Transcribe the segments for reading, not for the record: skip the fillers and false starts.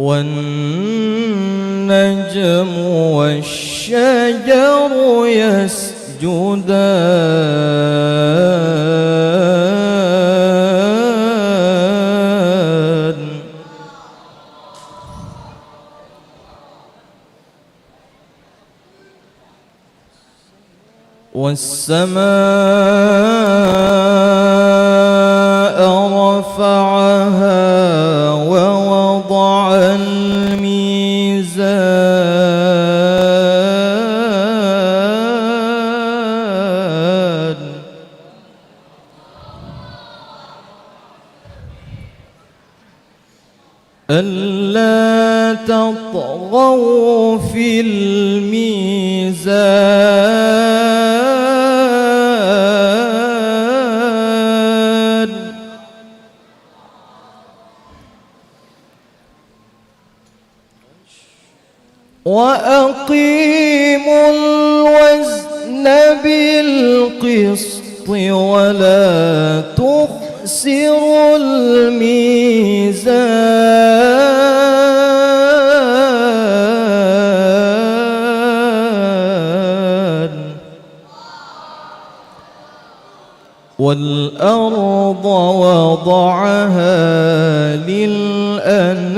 والنجم والشجر يسجدان والسماء رفعها ووضع الميزان ألا تطغوا في الميزان وأقيموا الوزن بالقسط ولا تخسروا الميزان والأرض وضعها للأنام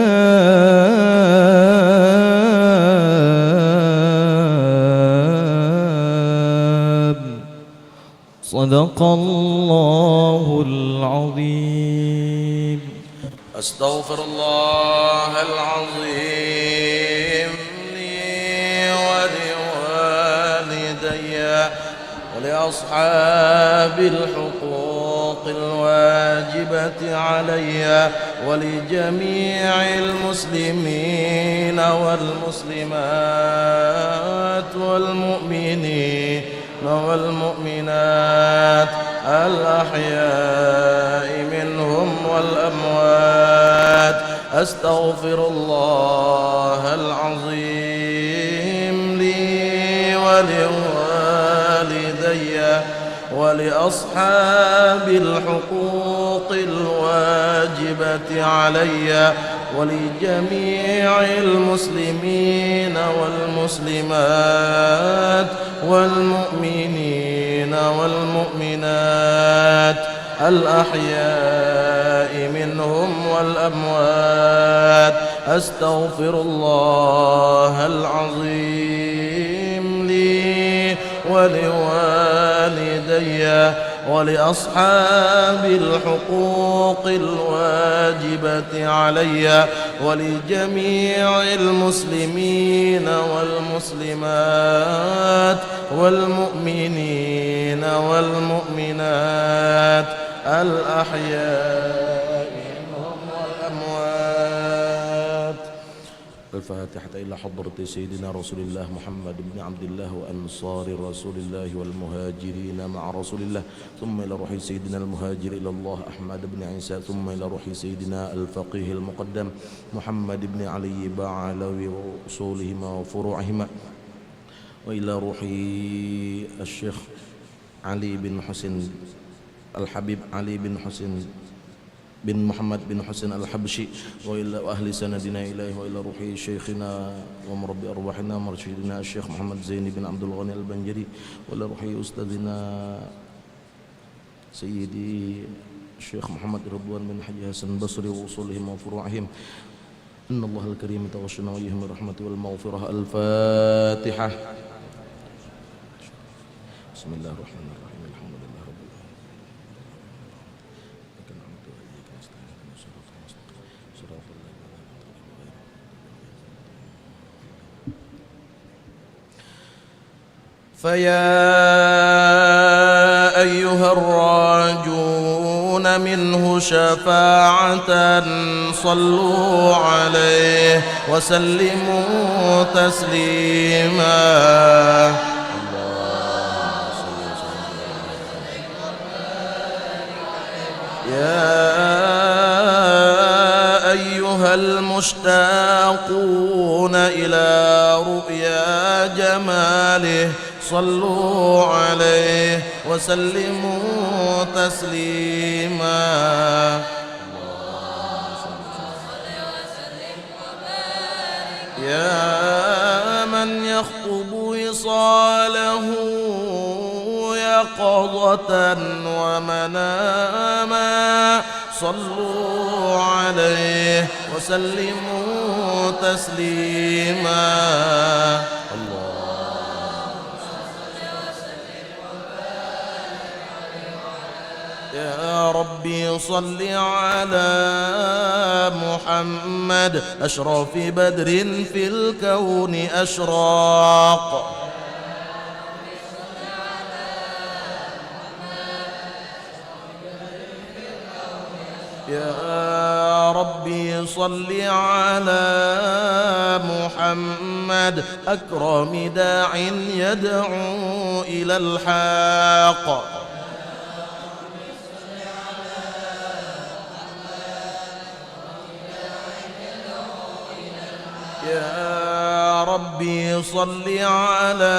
صدق الله العظيم. أستغفر الله العظيم لي ولوالدي ولأصحاب الحقوق الواجبة علي ولجميع المسلمين والمسلمات والمؤمنين والمؤمنات الأحياء منهم والأموات. أستغفر الله العظيم لي ولوالدي ولأصحاب الحقوق الواجبة علي ولجميع المسلمين والمسلمات والمؤمنين والمؤمنات الأحياء منهم والأموات. أستغفر الله العظيم لي ولوالدي ولأصحاب الحقوق الواجبة علي ولجميع المسلمين والمسلمات والمؤمنين والمؤمنات الأحياء منهم والأموات. الفاتحة إلى حضرة سيدنا رسول الله محمد بن عبد الله وأنصار رسول الله والمهاجرين مع رسول الله، ثم إلى روح سيدنا المهاجر إلى الله أحمد بن عيسى، ثم إلى روح سيدنا الفقيه المقدم محمد بن علي بعلوي وأصولهما وفروعهما، وإلى روح الشيخ علي بن حسين الحبيب علي بن حسين بن محمد بن حسين الحبشي، وإلى أهل سندنا إليه، وإلى روح شيخنا ومربي أرواحنا مرشدنا الشيخ محمد زين بن عبد الغني البنجري، وإلى روح أستاذنا سيدي الشيخ محمد رضوان بن حجي حسن البصري وأصولهم وفروعهم. إن الله الكريم توشنا وإيهم الرحمة والمغفرة. الفاتحة. بسم الله الرحمن الرحيم. الحمد لله رب العالمين. لك الحمد وإياك نستعين اهدنا الصراط المستقيم صراط الذين أنعمت عليهم. فيا أيها الراجون منه شفاعة صلوا عليه وسلموا تسليما. يا أيها المشتاقون إلى رؤيا جماله صلوا عليه وسلموا تسليما. يا من يخطب وصاله يقظة ومناما صلوا عليه وسلموا تسليما. يا ربي صل على محمد أشرف بدر في الكون أشراق. يا ربي صل على محمد أكرم داع يدعو إلى الحق. يا ربي صل على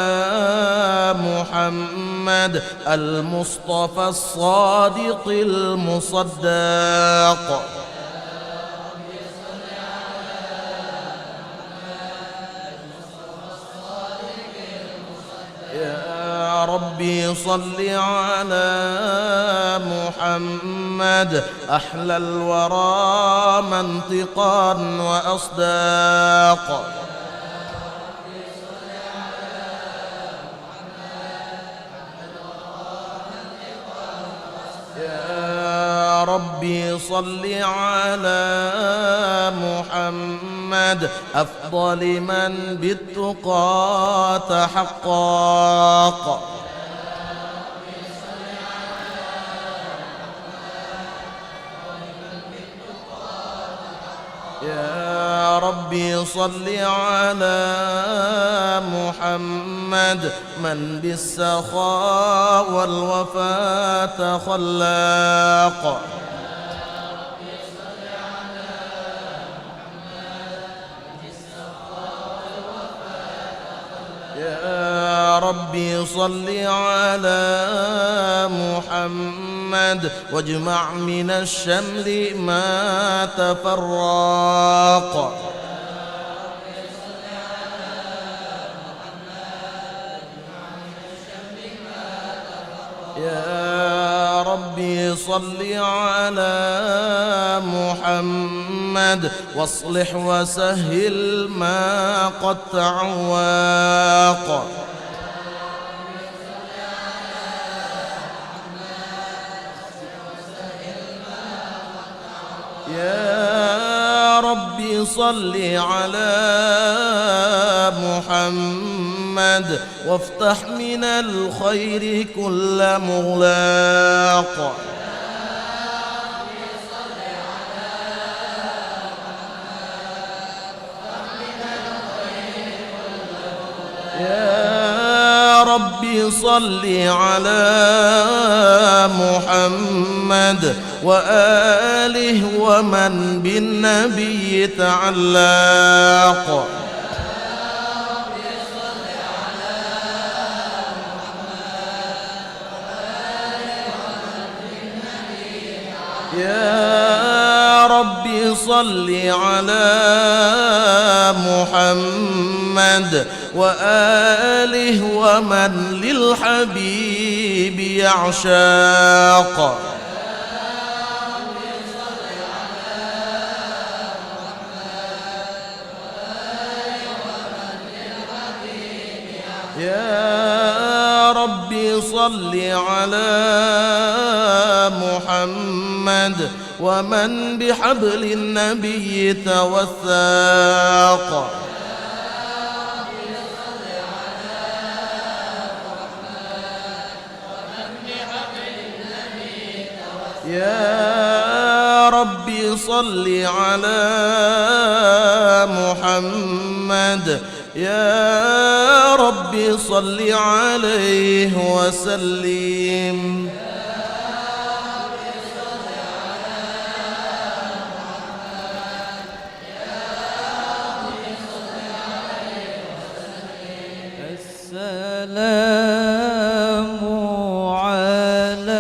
محمد المصطفى الصادق المصدق. يا ربي صل على محمد أحلى الورى منطقا وأصداق. يا ربي صل على محمد أفضل من بالتقى تحقق. يا ربي صل على محمد من بالسخاء والوفاء تخلق. يا ربي صل على محمد واجمع من الشمل ما تفرق. يا ربي صل على محمد واصلح وسهل ما قد تعوق. يا ربي صل على محمد وافتح من الخير كل مغلاق. يا ربي صل على محمد وآله ومن بالنبي تعلق. يا ربي صل على محمد وآله ومن للحبيب يعشاق. يا ربي صل على محمد ومن بحبل النبي توثاق. يا ربي صل على محمد يا ربي صل عليه وسلم. السلام عليك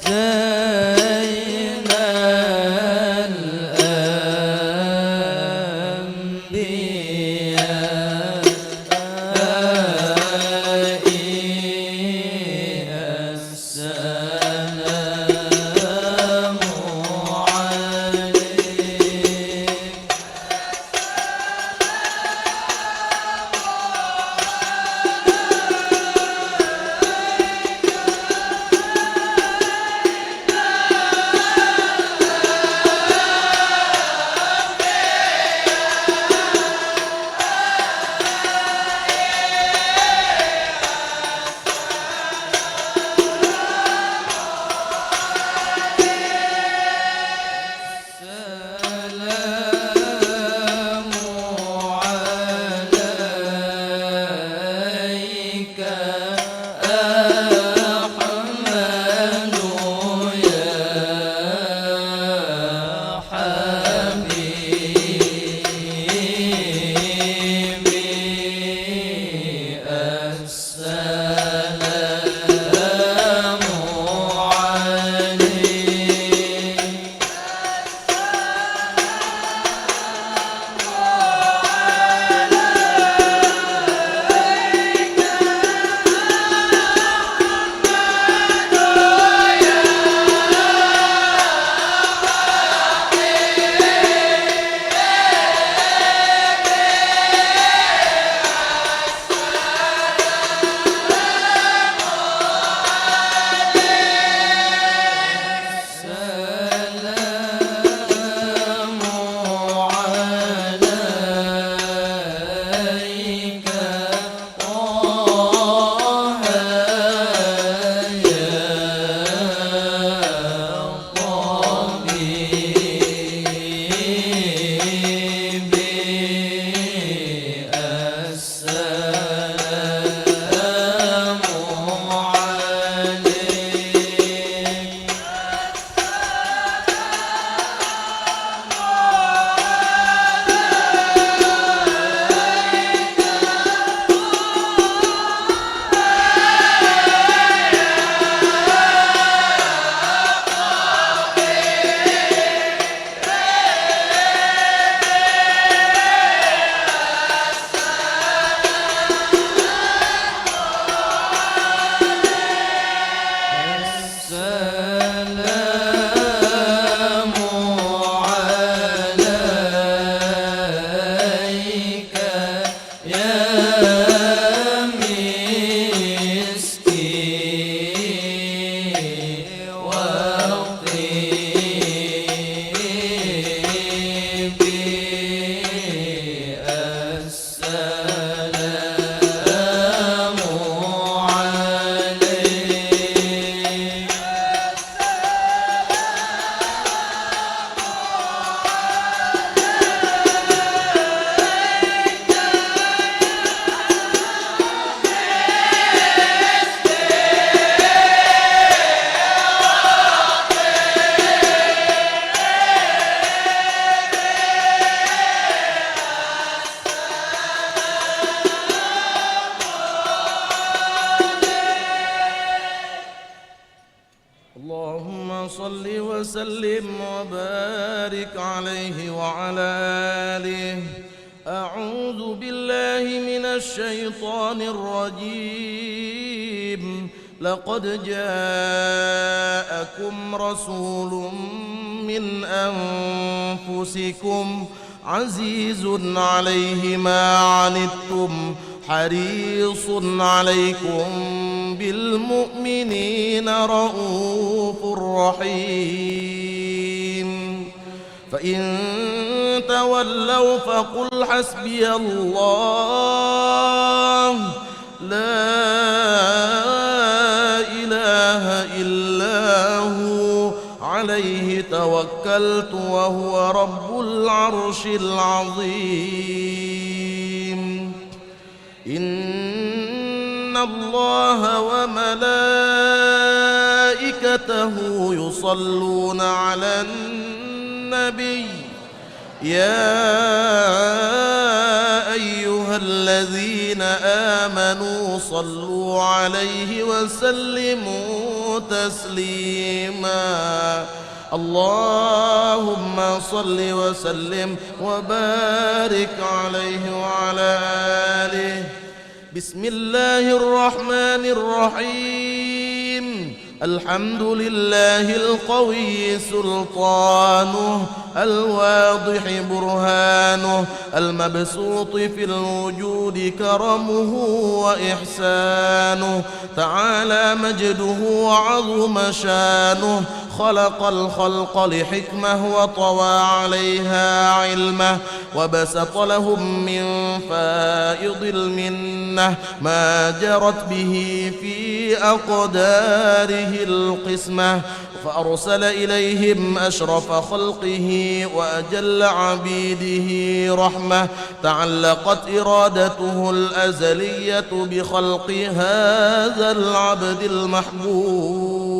زين الأنبياء صل وسلم وبارك عليه وعلى آله. أعوذ بالله من الشيطان الرجيم. لقد جاءكم رسول من أنفسكم عزيز عليه ما عنتم حريص عليكم بالمؤمنين رؤوف رحيم. فإن تولوا فقل حسبي الله لا إله إلا هو عليه توكلت وهو رب العرش العظيم. إن الله وملائكته يصلون على النبي يا أيها الذين آمنوا صلوا عليه وسلموا تسليما. اللهم صل وسلم وبارك عليه وعلى آله. بسم الله الرحمن الرحيم. الحمد لله القوي سلطانه الواضح برهانه المبسوط في الوجود كرمه وإحسانه تعالى مجده وعظم شانه. خلق الخلق لحكمه وطوى عليها علمه وبسط لهم من فائض المنة ما جرت به في أقداره القسمة. فأرسل إليهم أشرف خلقه وأجل عبيده رحمة تعلقت إرادته الأزلية بخلق هذا العبد المحبوب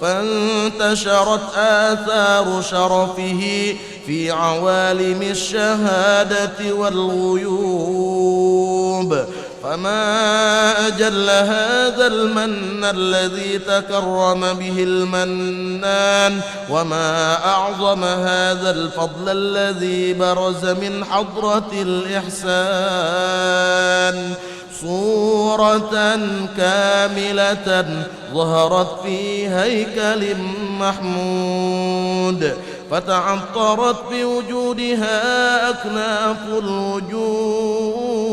فانتشرت آثار شرفه في عوالم الشهادة والغيوب. فما أجل هذا المن الذي تكرم به المنان وما أعظم هذا الفضل الذي برز من حضرة الإحسان. صورة كاملة ظهرت في هيكل محمود فتعطرت بوجودها أكناف الوجود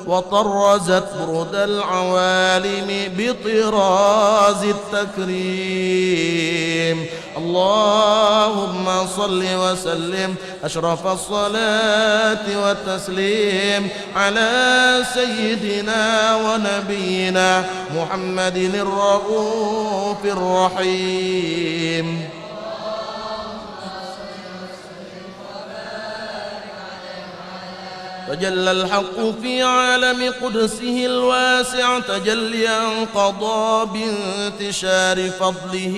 وطرزت برد العوالم بطراز التكريم. اللهم صل وسلم أشرف الصلاة والتسليم على سيدنا ونبينا محمد الرؤوف الرحيم. تجلى الحق في عالم قدسه الواسع تجليا قضى بانتشار فضله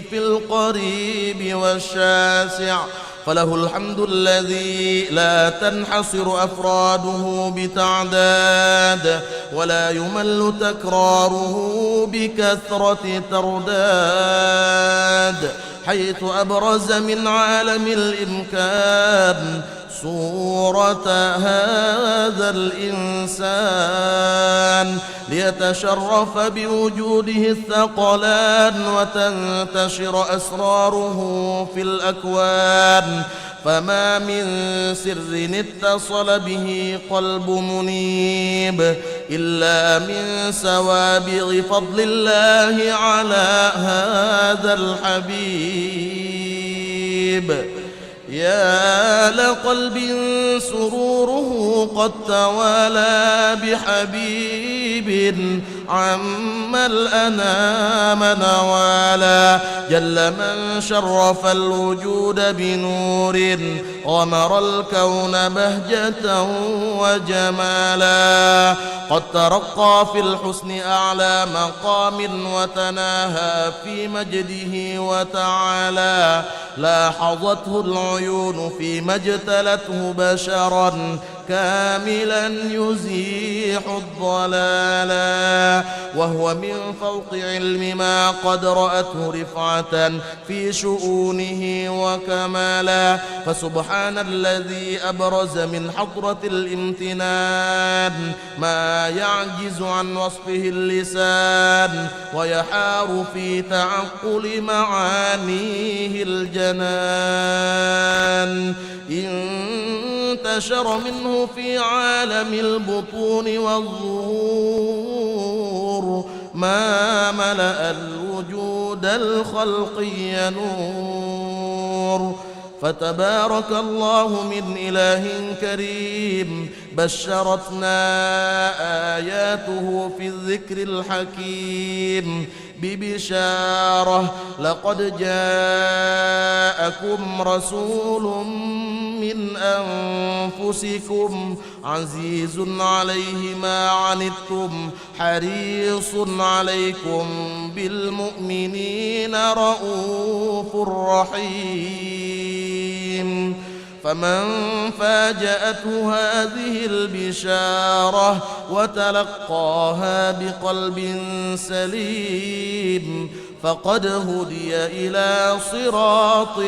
في القريب والشاسع. فله الحمد الذي لا تنحصر أفراده بتعداد ولا يمل تكراره بكثرة ترداد حيث أبرز من عالم الإمكان صورة هذا الإنسان ليتشرف بوجوده الثقلان وتنتشر أسراره في الأكوان. فما من سر اتصل به قلب منيب إلا من سوابغ فضل الله على هذا الحبيب. يا لقلب سروره قد توالى بحبيب عم الأنام نوالا. جل من شرف الوجود بنور غمر الكون بهجة وجمالا. قد ترقى في الحسن أعلى مقام وتناهى في مجده وتعالى. لاحظته العيون فيما اجتلته بشرا كاملا يزيح الضلالا، وهو من فوق علم ما قد رأته رفعة في شؤونه وكمالا. فسبحان الذي أبرز من حضرة الامتنان ما يعجز عن وصفه اللسان ويحار في تعقل معانيه الجنان. انتشر منه في عالم البطون والظهور ما ملأ الوجود الخلقي نور. فتبارك الله من إله كريم بشرتنا آياته في الذكر الحكيم ببشارة: لقد جاءكم رسول من أنفسكم عزيز عليه ما عنتم حريص عليكم بالمؤمنين رؤوف رحيم. فمن فاجأته هذه البشارة وتلقاها بقلب سليم فقد هدي إلى صراط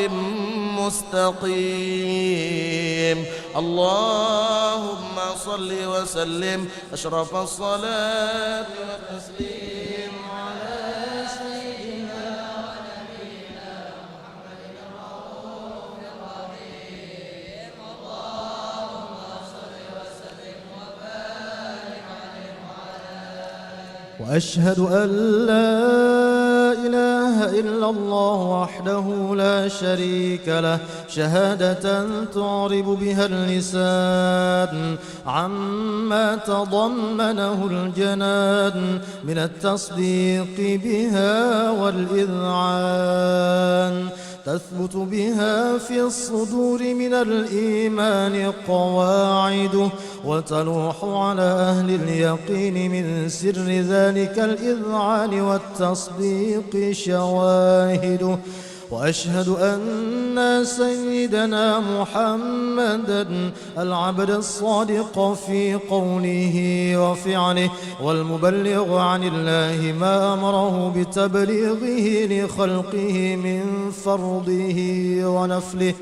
مستقيم. اللهم صل وسلم أشرف الصلاة والتسليم على سيدنا ونبينا محمد الرؤوف الرحيم. اللهم صل وسلم وبارك عليه وعلى آله. وأشهد أن لا إله إلا الله وحده لا شريك له شهادة تعرب بها اللسان عما تضمنه الجنان من التصديق بها والإذعان، تثبت بها في الصدور من الإيمان قواعده، وتلوح على أهل اليقين من سر ذلك الإذعان والتصديق شواهده. وأشهد أن سيدنا محمدًا العبد الصادق في قوله وفعله والمبلغ عن الله ما أمره بتبليغه لخلقه من فرضه ونفله،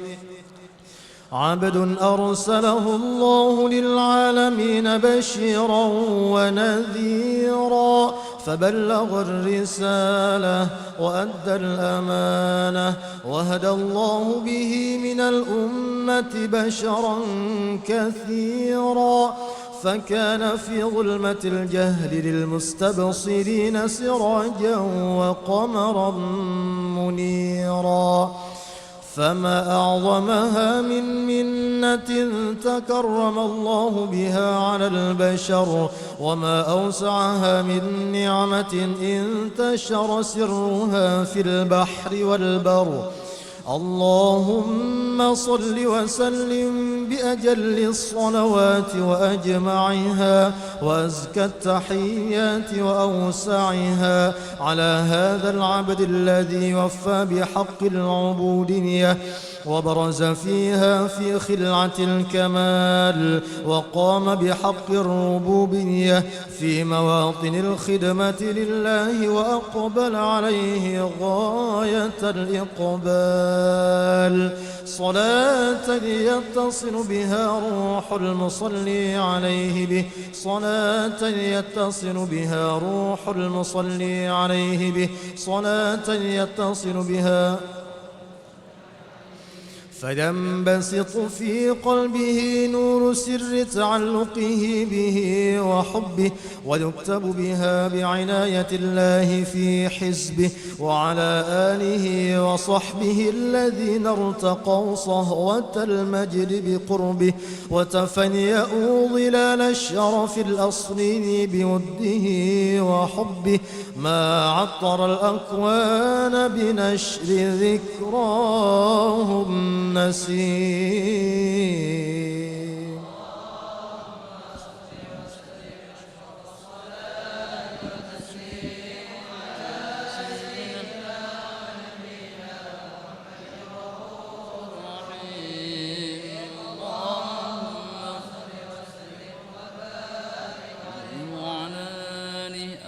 عبد أرسله الله للعالمين بشيرا ونذيرا فبلغ الرسالة وأدى الأمانة، وهدى الله به من الأمة بشرا كثيرا، فكان في ظلمة الجهل للمستبصرين سراجا وقمرا منيرا. فما أعظمها من منة تكرم الله بها على البشر، وما أوسعها من نعمة انتشر سرها في البحر والبر. اللهم صل وسلم بأجل الصلوات وأجمعها وأزكى التحيات وأوسعها على هذا العبد الذي وفى بحق العبودية وبرز فيها في خلعة الكمال، وقام بحق الربوبية في مواطن الخدمة لله، وأقبل عليه غاية الإقبال. صلاة يتصل بها روح المصلي عليه به، صلاة يتصل بها روح المصلي عليه به، صلاة يتصل بها فينبسط في قلبه نور سر تعلقه به وحبه، ويكتب بها بعناية الله في حزبه، وعلى آله وصحبه الذين ارتقوا صهوة المجد بقربه وتفنيأوا ظلال الشرف الأصلي بوده وحبه، ما عطر الأكوان بنشر ذكراهم نسيم.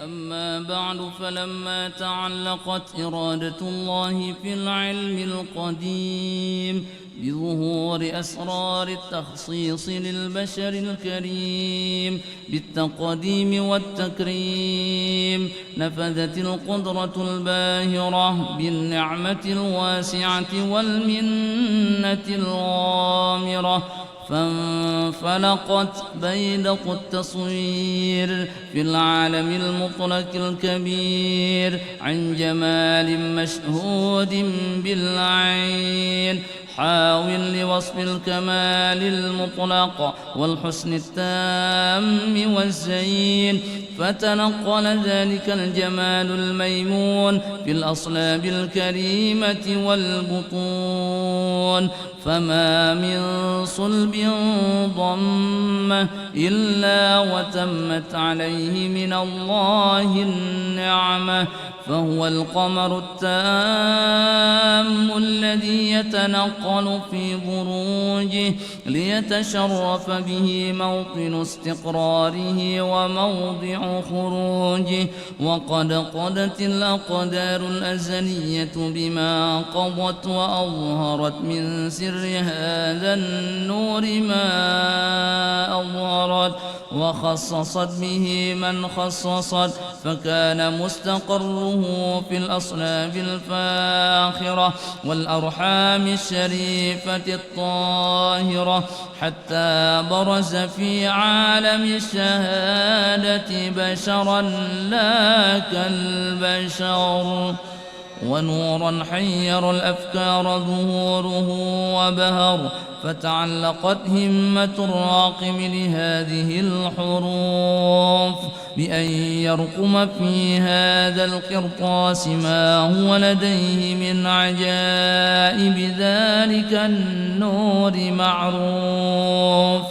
أما بعد، فلما تعلقت إرادة الله في العلم القديم بظهور أسرار التخصيص للبشر الكريم بالتقديم والتكريم، نفذت القدرة الباهرة بالنعمة الواسعة والمنة الغامرة، فانفلقت بيدق التصوير في العالم المطلق الكبير عن جمال مشهود بالعين حاول لوصف الكمال المطلق والحسن التام والزين، فتنقل ذلك الجمال الميمون في الأصلاب الكريمة والبطون، فما من صلب ضمه إلا وتمت عليه من الله النعمة، فهو القمر التام الذي يتنقل في بروجه ليتشرف به موطن استقراره وموضع خروجه، وقد قضت الأقدار الأزلية بما قضت، وأظهرت من سر هذا النور ما أظهرت، وخصصت به من خصصت، فكان مستقره في الأصلاب الفاخرة والأرحام الشريفة الطاهرة، حتى برز في عالم الشهادة بشرا لا كالبشر، ونورا حير الأفكار ظهوره وبهر، فتعلقت همة الراقم لهذه الحروف بأن يرقم في هذا القرطاس ما هو لديه من عجائب ذلك النور معروف.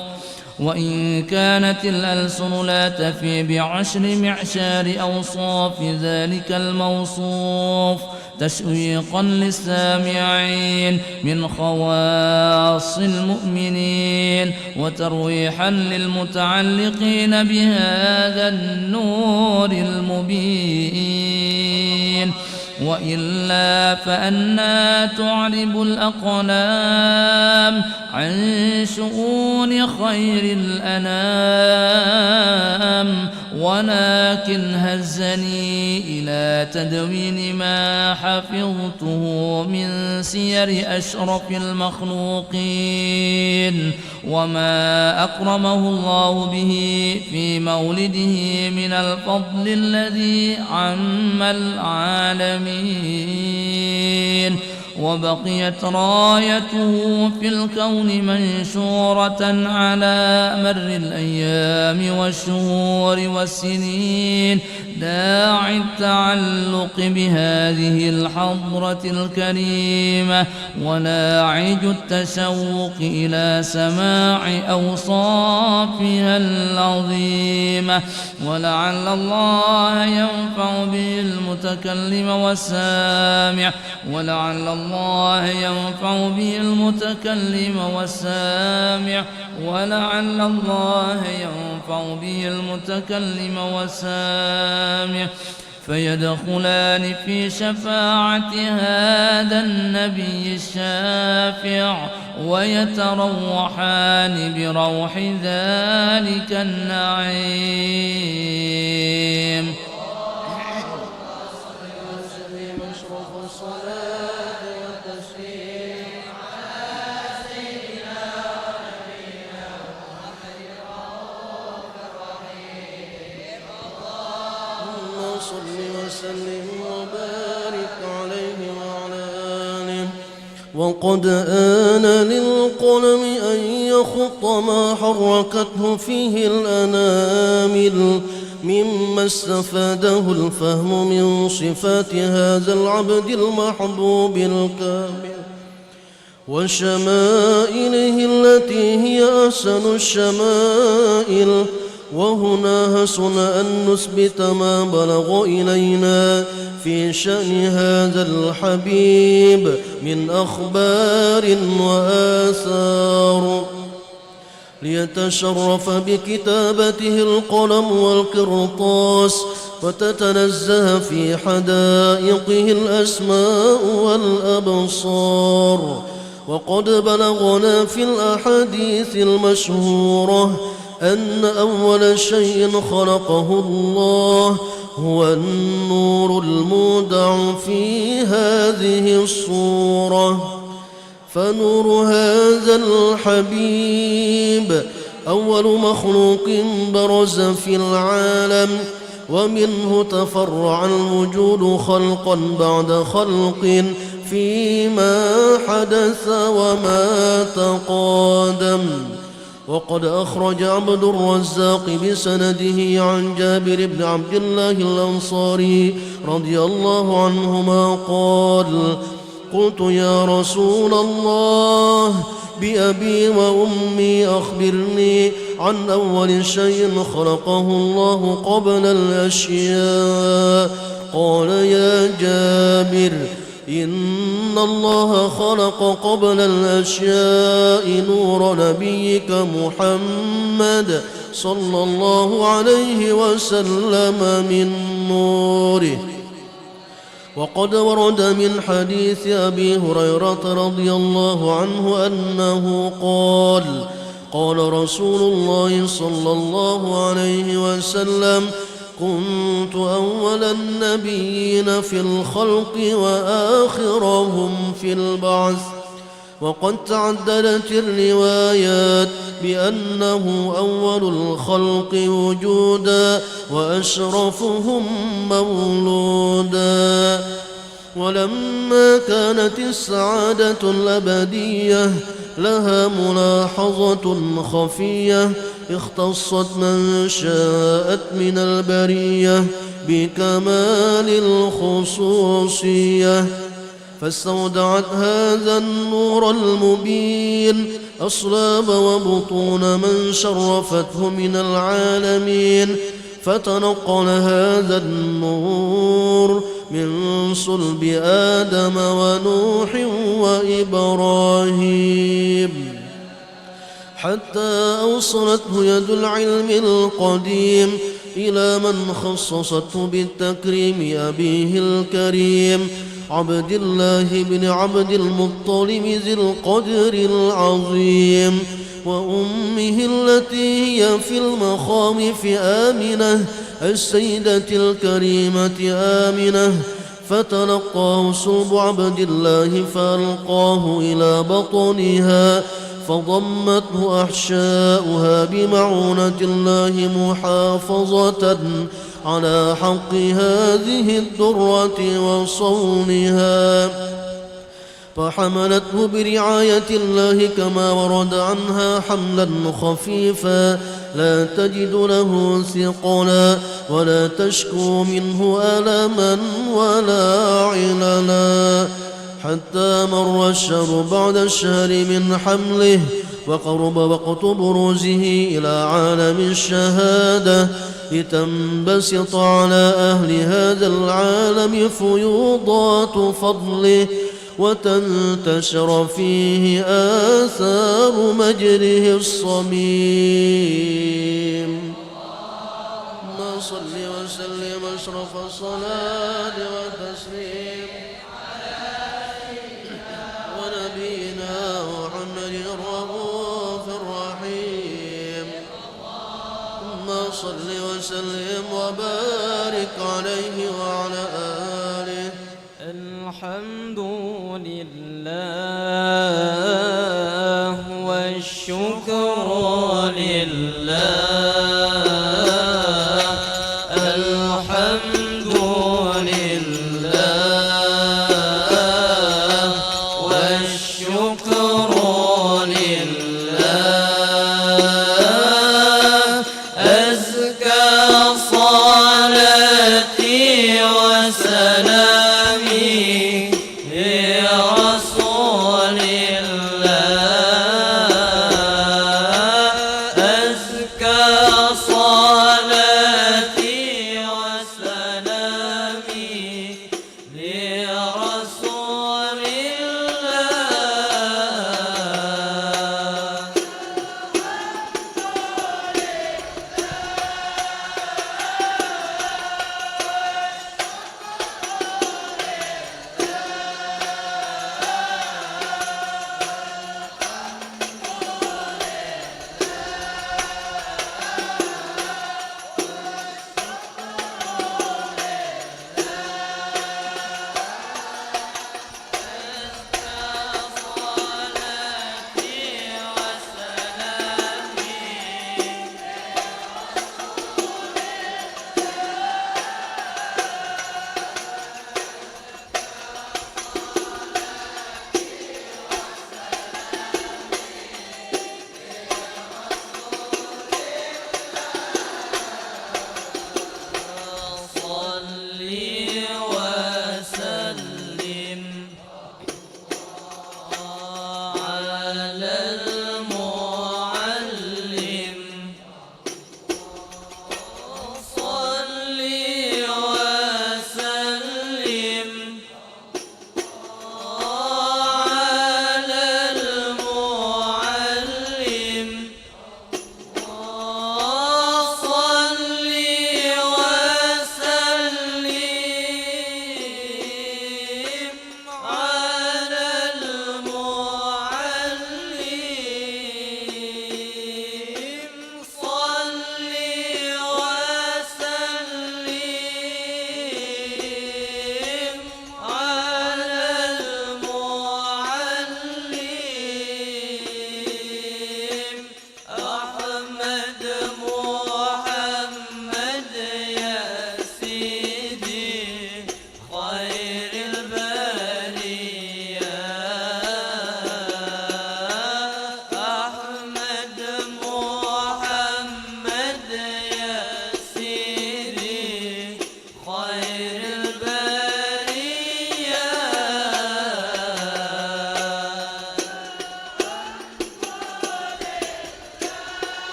وإن كانت الألسن لا تفي بعشر معشار أوصاف ذلك الموصوف تشويقا للسامعين من خواص المؤمنين، وترويحا للمتعلقين بهذا النور المبين، وإلا فأنى تعرب الأقلام عن شؤون خير الأنام، ولكن هزني إلى تدوين ما حفظته من سير أشرف المخلوقين، وما أكرمه الله به في مولده من الفضل الذي عم العالمين، وبقيت رايته في الكون منشورة على مر الأيام والشهور والسنين، داعي التعلق بهذه الحضرة الكريمة، ولاعج التشوق إلى سماع أوصافها العظيمة، ولعل الله ينفع به المتكلم والسامع، ولعل الله ينفع به المتكلم والسامع، ولعل الله ينفع به المتكلم والسامع، فيدخلان في شفاعة هذا النبي الشافع، ويتروحان بروح ذلك النعيم. وسلم وبارك عليه وعلى آله. وقد آن للقلم أن يخط ما حركته فيه الأنامل مما استفاده الفهم من صفات هذا العبد المحبوب الكامل وشمائله التي هي أحسن الشمائل. وهنا حسن أن نثبت ما بلغ إلينا في شأن هذا الحبيب من أخبار وآثار، ليتشرف بكتابته القلم والقرطاس وتتنزه في حدائقه الأسماء والأبصار. وقد بلغنا في الأحاديث المشهورة أن أول شيء خلقه الله هو النور المودع في هذه الصورة. فنور هذا الحبيب أول مخلوق برز في العالم، ومنه تفرع الوجود خلقا بعد خلق فيما حدث وما تقادم. وقد أخرج عبد الرزاق بسنده عن جابر بن عبد الله الأنصاري رضي الله عنهما قال: قلت يا رسول الله بأبي وأمي أخبرني عن أول شيء خلقه الله قبل الأشياء. قال: يا جابر إن الله خلق قبل الأشياء نور نبيك محمد صلى الله عليه وسلم من نوره. وقد ورد من حديث أبي هريرة رضي الله عنه أنه قال: قال رسول الله صلى الله عليه وسلم: كنت أول النبيين في الخلق وآخرهم في البعث. وقد تعددت الروايات بأنه أول الخلق وجودا وأشرفهم مولودا. ولما كانت السعادة الأبدية لها ملاحظة خفية اختصت من شاءت من البرية بكمال الخصوصية، فاستودعت هذا النور المبين أصلاب وبطون من شرفته من العالمين، فتنقل هذا النور من صلب آدم ونوح وإبراهيم حتى أوصلته يد العلم القديم إلى من خصصته بالتكريم أبيه الكريم عبد الله بن عبد المطلب ذي القدر العظيم، وأمه التي هي في المخامف آمنة السيدة الكريمة آمنة. فتلقاه صلب عبد الله فألقاه إلى بطنها، فضمته أحشاؤها بمعونة الله محافظة على حق هذه الدرة وصونها، فحملته برعاية الله كما ورد عنها حملا خفيفا لا تجد له ثقلا ولا تشكو منه ألما ولا عللا، حتى مر الشهر بعد الشهر من حمله وقرب وقت بروزه إلى عالم الشهادة، لتنبسط على أهل هذا العالم فيوضات فضله وتنتشر فيه آثار مجره الصميم. اللهم صل وسلم أشرف الصلاة والتسليم ونبينا محمد الرؤوف الرحيم. اللهم صل وسلم وبارك عليه وعلى آله. الحمد لله والشكر لله. الحمد لله والشكر لله. أزكى صلاتي وسلامي لرسول الله. أزكى صلاتي وسلامي لرسول الله.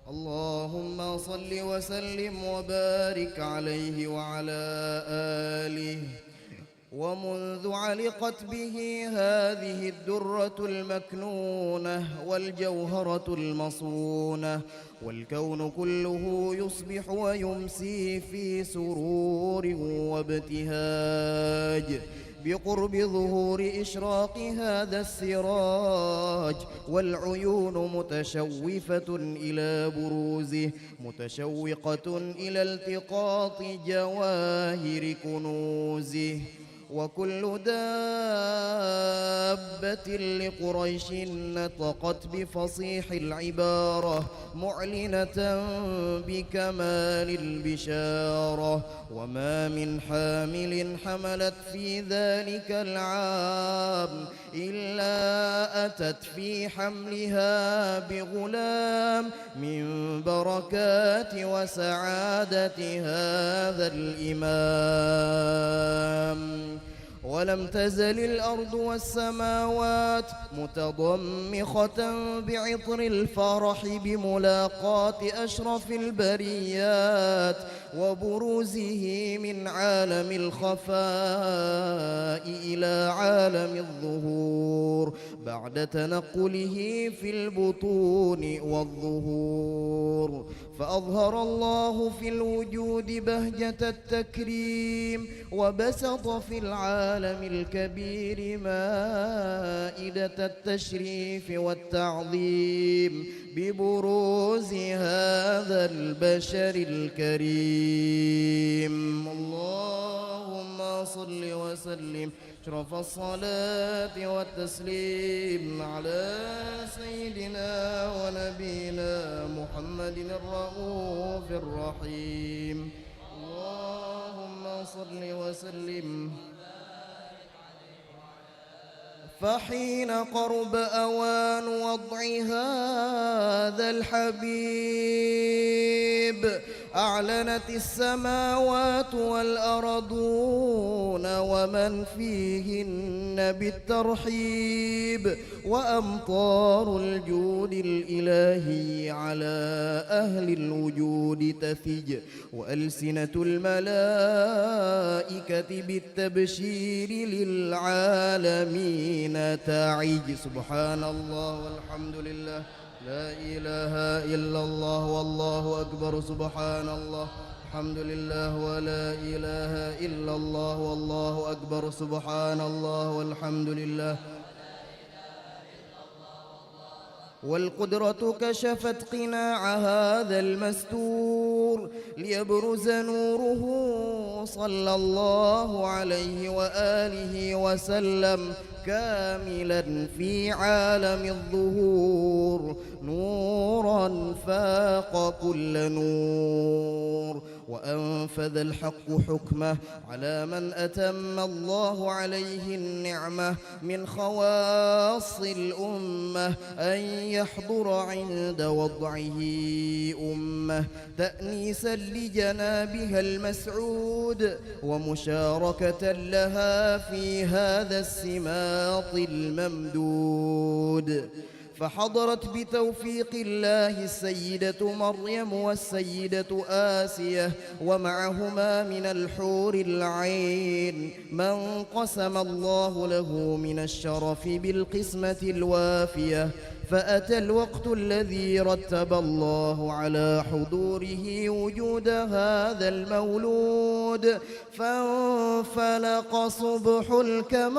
اللهم صل وسلم وبارك عليه وعلى آله. ومنذ علقت به هذه الدرة المكنونة والجوهرة المصونة والكون كله يصبح ويمسي في سرور وابتهاج بقرب ظهور إشراق هذا السراج، والعيون متشوفة إلى بروزه متشوقة إلى التقاط جواهر كنوزه. وكل دابة لقريش نطقت بفصيح العبارة معلنة بكمال البشارة، وما من حامل حملت في ذلك العام إلا أتت في حملها بغلام من بركات وسعادة هذا الإمام. ولم تزل الأرض والسماوات متضمخة بعطر الفرح بملاقاة أشرف البريات وبروزه من عالم الخفاء إلى عالم الظهور بعد تنقله في البطون والظهور. فأظهر الله في الوجود بهجة التكريم وبسط في العالم الكبير مائدة التشريف والتعظيم ببروز هذا البشر الكريم. اللهم صل وسلم أشرف الصلاة والتسليم على سيدنا ونبينا محمد الرؤوف الرحيم. اللهم صل وسلم. فحين قرب أوان وضع هذا الحبيب أعلنت السماوات والأرضون ومن فيهن بالترحيب، وأمطار الجود الإلهي على أهل الوجود تثج، وألسنة الملائكة بالتبشير للعالمين تعج. سبحان الله والحمد لله لا إله إلا الله والله أكبر. سبحان الله الحمد لله ولا إله إلا الله والله أكبر. سبحان الله والحمد لله. والقدرة كشفت قناع هذا المستور ليبرز نوره صلى الله عليه وآله وسلم كاملا في عالم الظهور نورا فاق كل نور. وأنفذ الحق حكمه على من أتم الله عليه النعمة من خواص الأمة أن يحضر عند وضعه أمة تأنيسا لجنابها المسعود ومشاركة لها في هذا السماط الممدود. فحضرت بتوفيق الله السيدة مريم والسيدة آسية ومعهما من الحور العين من قسم الله له من الشرف بالقسمة الوافية. فأتى الوقت الذي رتب الله على حضوره وجود هذا المولود، فانفلق صبح الكمال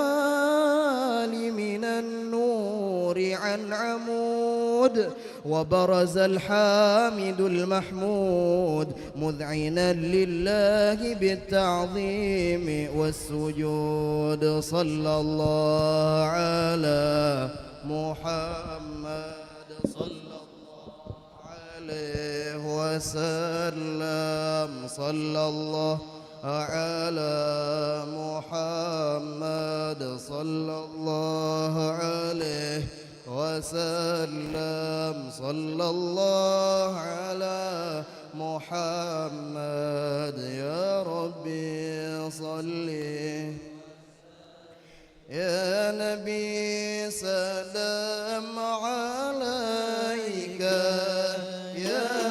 من النور عن عمود، وبرز الحامد المحمود مذعنا لله بالتعظيم والسجود. صلى الله على محمد صلى الله عليه وسلم. صلى الله على محمد صلى الله عليه وسلم. صلى الله على محمد. يا ربي صلي يا نبي سلام عليك يا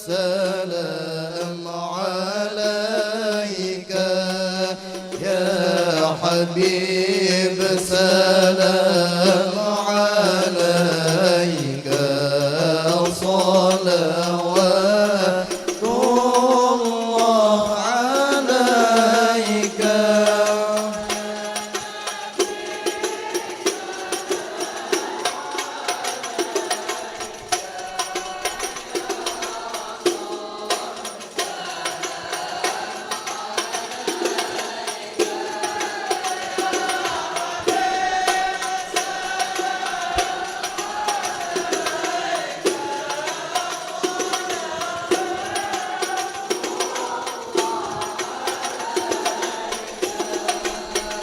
السلام عليك يا حبيب سلام عليك صلوات الله عليك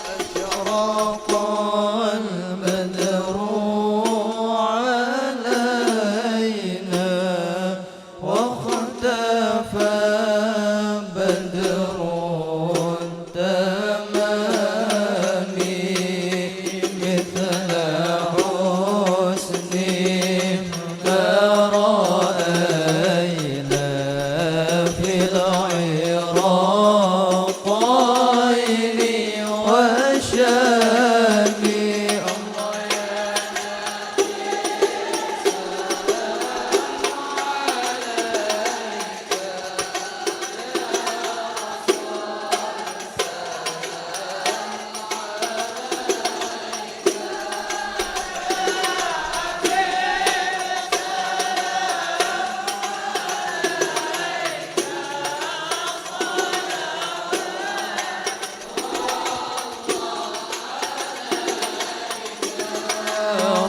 أشرق البدر علينا واختفى بدر التمام مثل حسن ما رأينا في العراقين والشام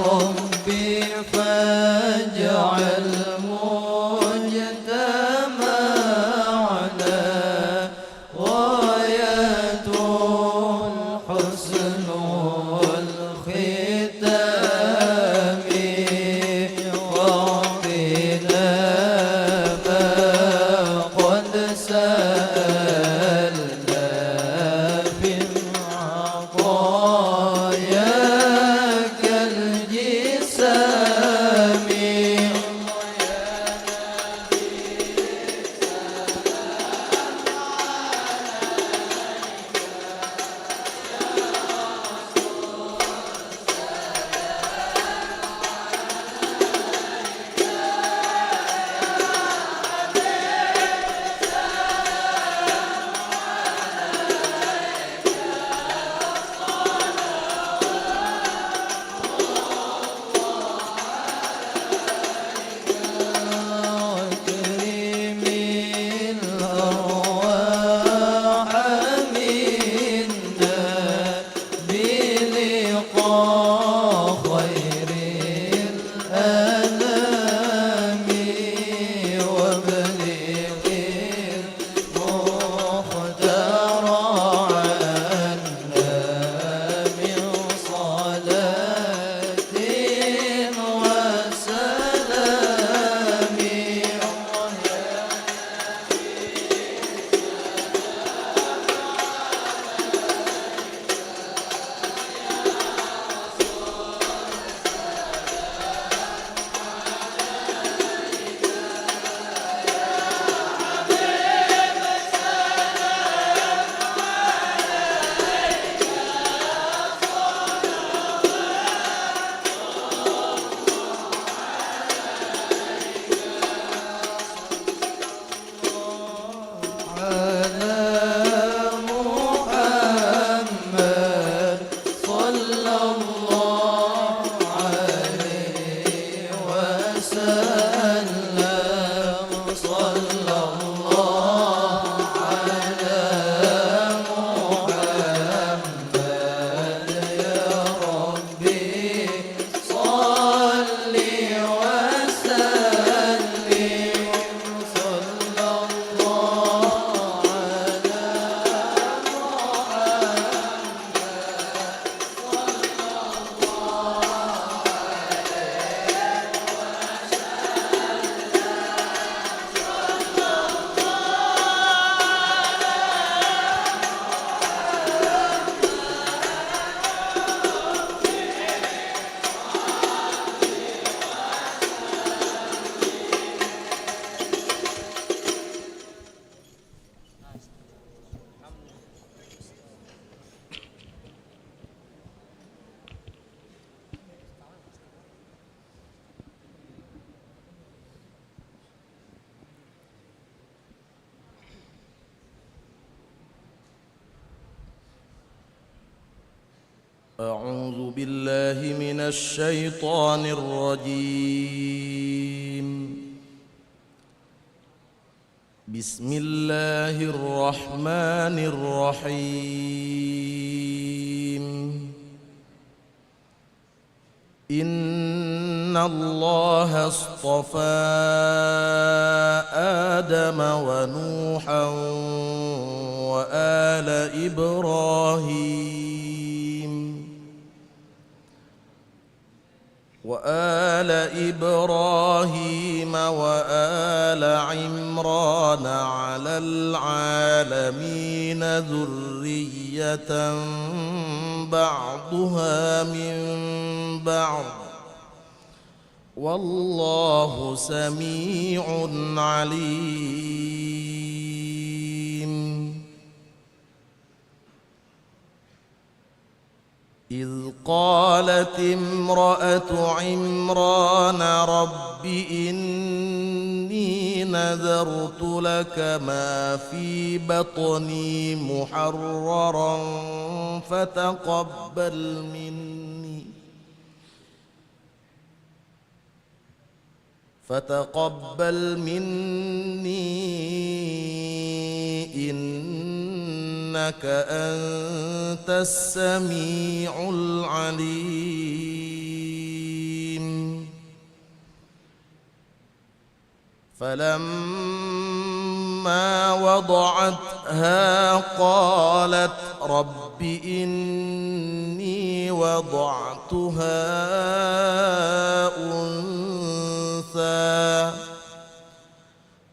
ربي فاجعل مجتمعنا غاية الحسن والختام واعطنا ما قد سألنا في عطاياك الجسام وكريم الأرواح منا بلقاء خير الأنام وابلغ المختار عنا من صلاة وسلام على محمد صلى الله عليه وسلم صلى الله على محمد يا ربي صل وسلم صلى الله على محمد أعوذ بالله من الشيطان الرجيم. بسم الله الرحمن الرحيم. إن الله اصطفى آدم ونوحا وآل إبراهيم وآل عمران على العالمين ذرية بعضها من بعض والله سميع عليم. إذ قالت امرأة عمران رب إني نذرت لك ما في بطني محررا فتقبل مني إنك أنت السميع العليم. فلما وضعتها قالت رب إني وضعتها أنثى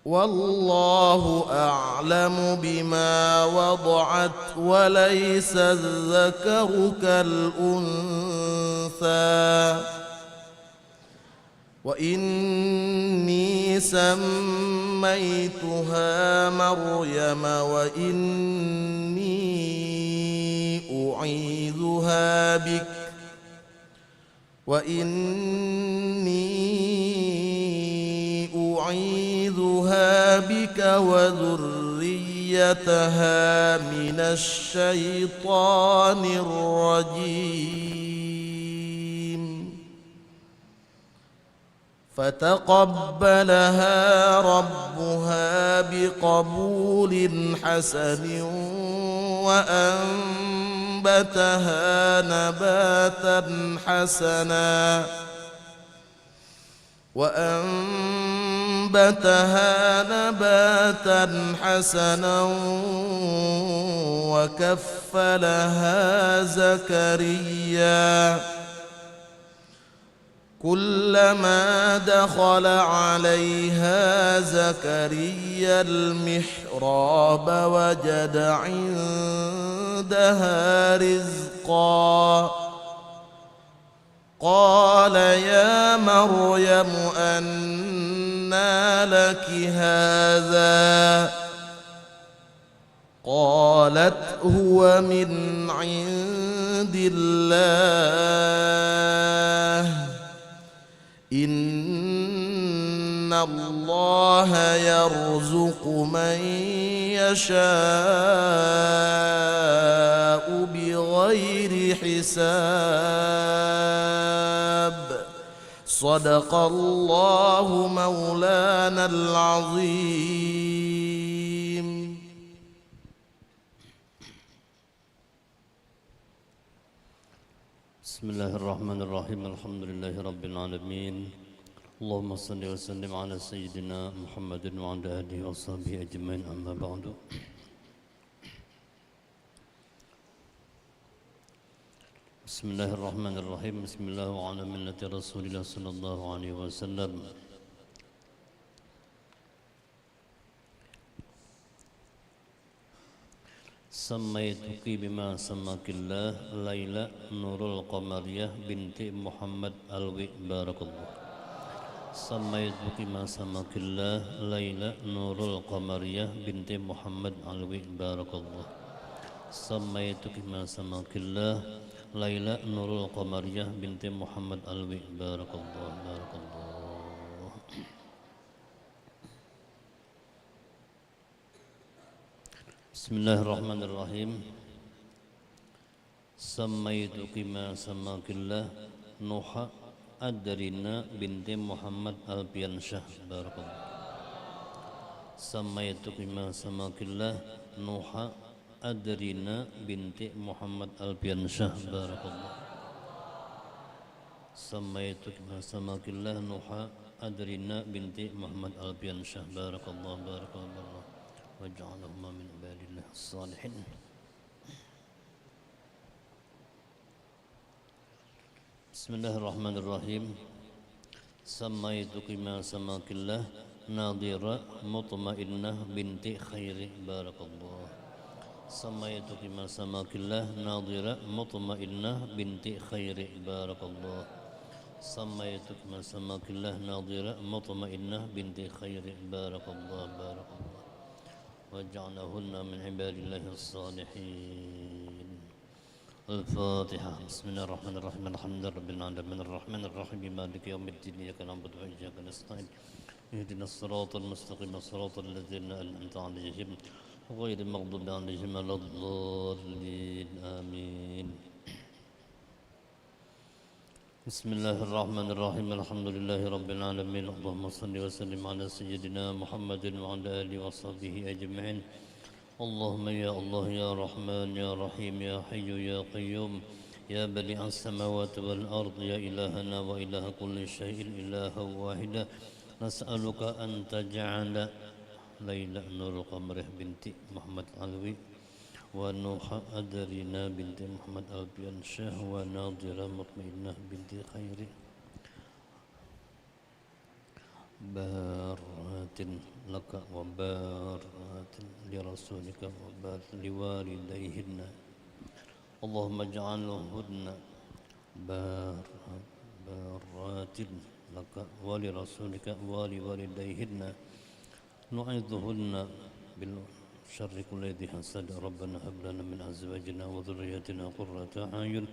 والله أعلم بما وضعت وليس الذكر كالأنثى وإني سميتها مريم أعيذها بك وذريتها من الشيطان الرجيم. فتقبلها ربها بقبول حسن وأنبتها نباتا حسنا وكفلها زكريا. كلما دخل عليها زكريا المحراب وجد عندها رزقا قال يا مريم أنى لك هذا قالت هو من عند الله إن الله يرزق من يشاء بغير حساب. صدق الله مولانا العظيم. بسم الله الرحمن الرحيم. الحمد لله رب العالمين. اللهم صل وسلم على سيدنا محمد وعلى آله وصحبه أجمعين. أما بعد. بسم الله الرحمن الرحيم. بسم الله وعلى ملة رسول الله صلى الله عليه وسلم. سميتك بما سماك الله ليلى نور القمرية بنت محمد الوي بارك الله. سميتك بما سماك الله ليلى نور القمرية بنت محمد الوي بارك الله. سميتك بما سماك الله ليلى نور القمرية بنت محمد الوي بارك الله بارك الله. بسم الله الرحمن الرحيم. سميتك ما سماك الله نوح أدرنا بنت محمد البيانشاه بارك الله سميتك ما سماك الله نوح أدرنا بنت محمد البيانشاه بارك الله سميتك ما سماك الله نوح أدرنا بنت محمد البيانشاه بارك الله واجعلهما من عباد الله الصالحين بسم الله الرحمن الرحيم سميتك ما سماك الله ناظرة مطمئنة بنت خير بارك الله سميتك ما سماك الله ناظرة مطمئنة بنت خير بارك الله سميتك ما سماك الله ناظرة مطمئنة بنت خير بارك الله واجعلهن من عباد الله الصالحين الفاتحة بسم الله الرحمن الرحيم الحمد لله رب العالمين الرحمن الرحيم مالك يوم الدين إياك نعبد وإياك نستعين اهدنا الصراط المستقيم صراط الذين أنعمت عليهم غير المغضوب عليهم ولا الضالين آمين بسم الله الرحمن الرحيم الحمد لله رب العالمين اللهم صل وسلم على سيدنا محمد وعلى آله وصحبه أجمعين اللهم يا الله يا رحمن يا رحيم يا حي يا قيوم يا بديع السماوات والأرض يا إلهنا وإله كل شيء إلها واحدا نسألك أن تجعل ليلى نور القمر بنت محمد علوي ونوح أدرنا بنت محمد البيانشاه وناظرة مطمئنة بنت خير بارات لك وبارات لرسولك وبارات لوالديهن اللهم اجعلهن بارات لك ولرسولك ولوالديهن نعيذهن بالشر كل ذي حسد ربنا هب لنا من أزواجنا وذرياتنا قرة أعين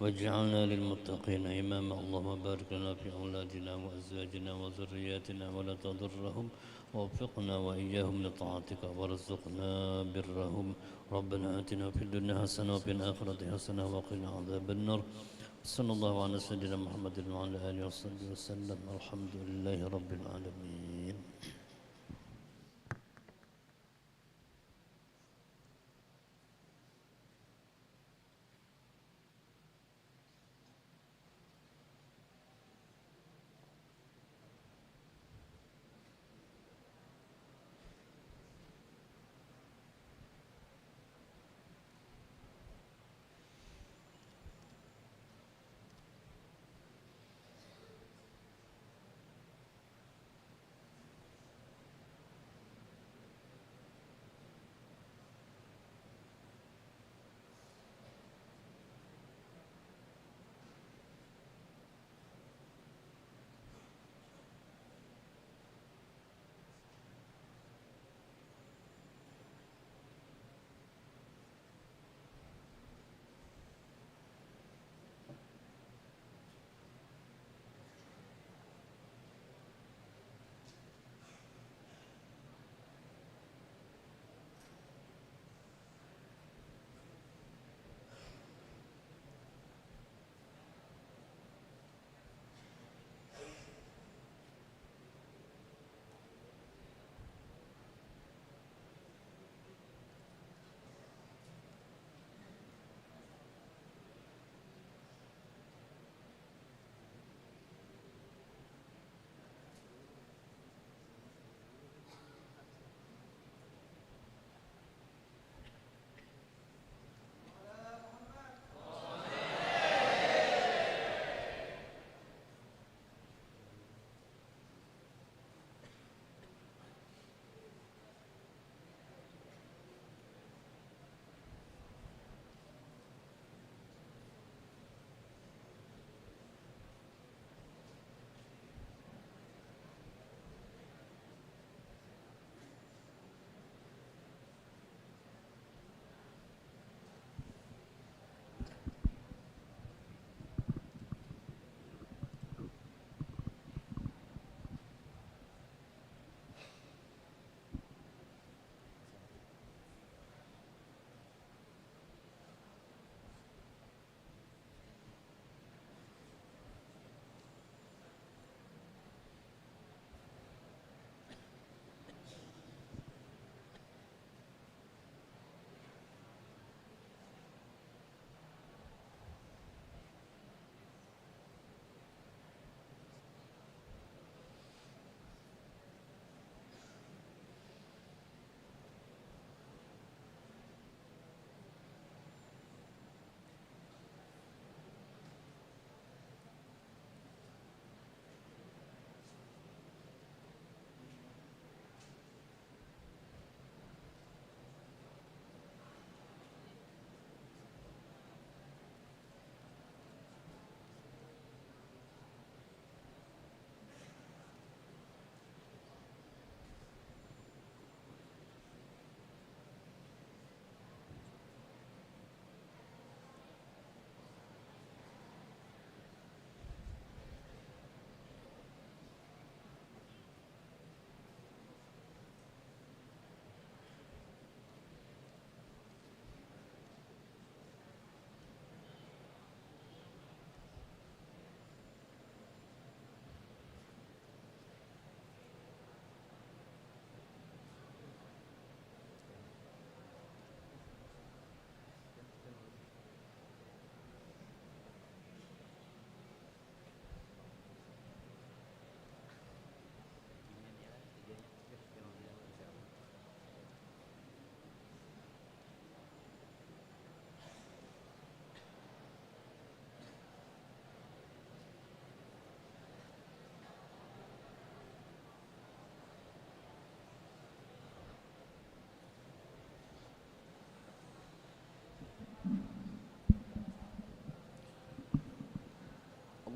واجعلنا للمتقين إماما اللهم بارك لنا في أولادنا وأزواجنا وذرياتنا ولا تضرهم ووفقنا وإياهم لطاعتك وارزقنا برهم ربنا آتنا في الدنيا حسنة وفي الآخرة حسنة وقنا عذاب النار صلى الله على سيدنا محمد وعلى آله وصحبه وسلم الحمد لله رب العالمين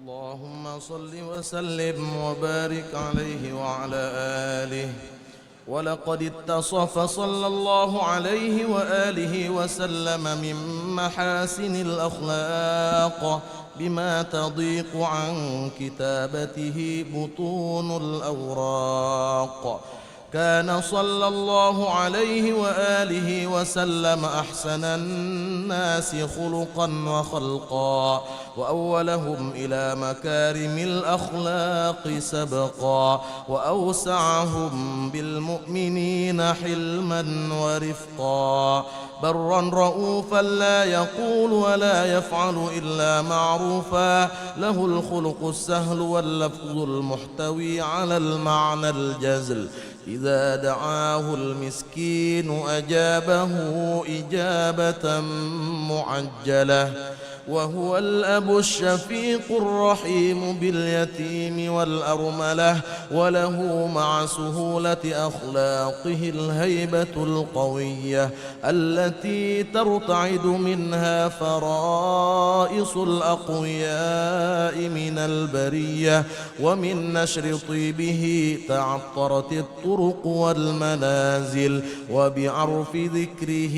اللهم صل وسلم وبارك عليه وعلى آله. ولقد اتصف صلى الله عليه وآله وسلم من محاسن الأخلاق بما تضيق عن كتابته بطون الأوراق. كان صلى الله عليه وآله وسلم أحسن الناس خلقا وخلقا، وأولهم إلى مكارم الأخلاق سبقا، وأوسعهم بالمؤمنين حلما ورفقا. برا رؤوفا لا يقول ولا يفعل إلا معروفا، له الخلق السهل واللفظ المحتوي على المعنى الجزل. إذا دعاه المسكين أجابه إجابة معجلة، وهو الأب الشفيق الرحيم باليتيم والأرملة، وله مع سهولة أخلاقه الهيبة القوية التي ترتعد منها فرائص الأقوياء من البرية. ومن نشر طيبه تعطرت الطرق والمنازل، وبعرف ذكره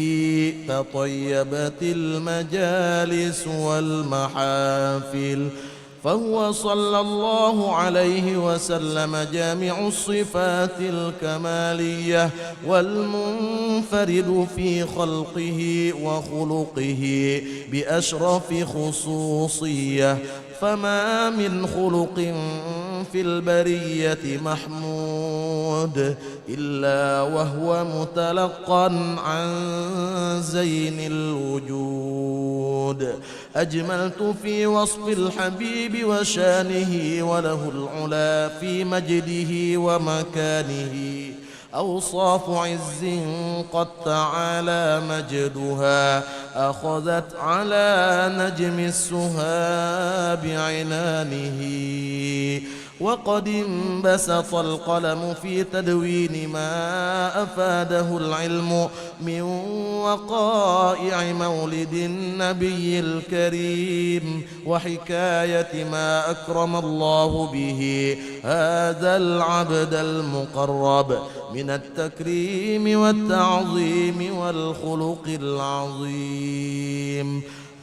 تطيبت المجالس والمحافل. فهو صلى الله عليه وسلم جامع الصفات الكمالية، والمنفرد في خلقه وخلقه بأشرف خصوصية. فما من خلق في البرية محمود إلا وهو متلقى عن زين الوجود. أجملت في وصف الحبيب وشانه، وله العلا في مجده ومكانه. أوصاف عز قد تعالى مجدها، أخذت على نجم السها بعنانه. وقد انبسط القلم في تدوين ما أفاده العلم من وقائع مولد النبي الكريم، وحكاية ما أكرم الله به هذا العبد المقرب من التكريم والتعظيم والخلق العظيم.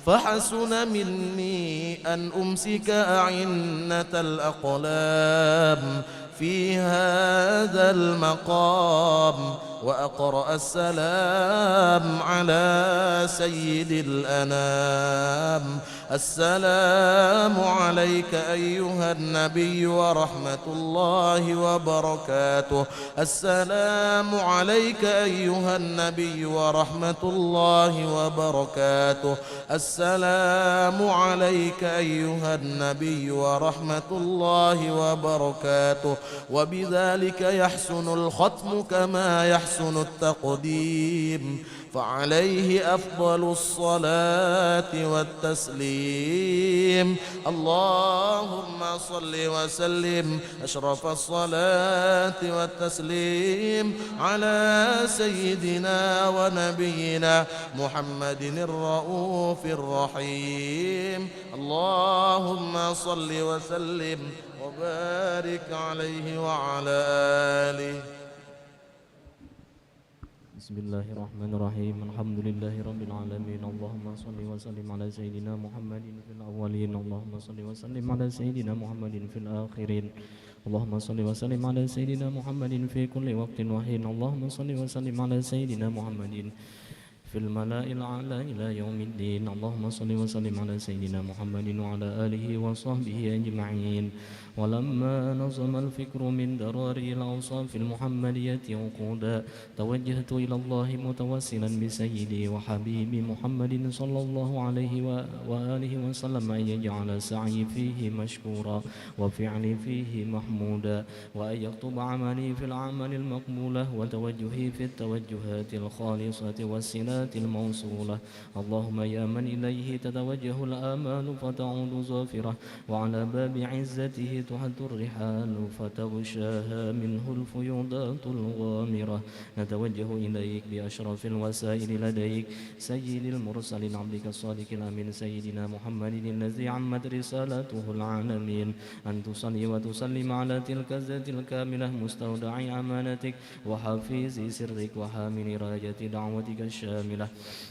فحسن مني أن أمسك أعنة الأقلام في هذا المقام، وأقرأ السلام على سيد الأنام. السلام عليك أيها النبي ورحمة الله وبركاته. السلام عليك أيها النبي ورحمة الله وبركاته. السلام عليك أيها النبي ورحمة الله وبركاته. وبذلك يحسن الختم كما يحسن التقديم، فعليه أفضل الصلاة والتسليم. اللهم صل وسلم أشرف الصلاة والتسليم على سيدنا ونبينا محمد الرؤوف الرحيم. اللهم صل وسلم وبارك عليه وعلى آله. بسم الله الرحمن الرحيم. الحمد لله رب العالمين. اللهم صل وسلم على سيدنا محمد في الأولين. اللهم صل وسلم على سيدنا محمد في الآخرين. اللهم صل وسلم على سيدنا محمد في كل وقت وحين. اللهم صل وسلم على سيدنا محمد في الملأ الأعلى إلى يوم الدين. اللهم صل وسلم على سيدنا محمد وعلى آله وصحبه أجمعين. ولما نظم الفكر من دراري الأوصاف المحمدية عقودا، توجهت إلى الله متوسلا بسيدي وحبيبي محمد صلى الله عليه وآله وسلم أن يجعل سعي فيه مشكورا وفعلي فيه محمودا، وأن يكتب عملي في العمل المقبولة وتوجهي في التوجهات الخالصة والسناد الصفات الموصولة. اللهم يا من إليه تتوجه الآمال فتعود ظافرة، وعلى باب عزته تحد الرحال فتغشاها منه الفيوضات الغامرة. نتوجه إليك بأشرف الوسائل لديك سيد المرسلين عبدك الصادق الأمين سيدنا محمد الذي عمت رسالته العالمين، أن تصلي وتسلم على تلك الذات الكاملة مستودع أمانتك وحفيظ سرك وحامل راية دعوتك الشاملة،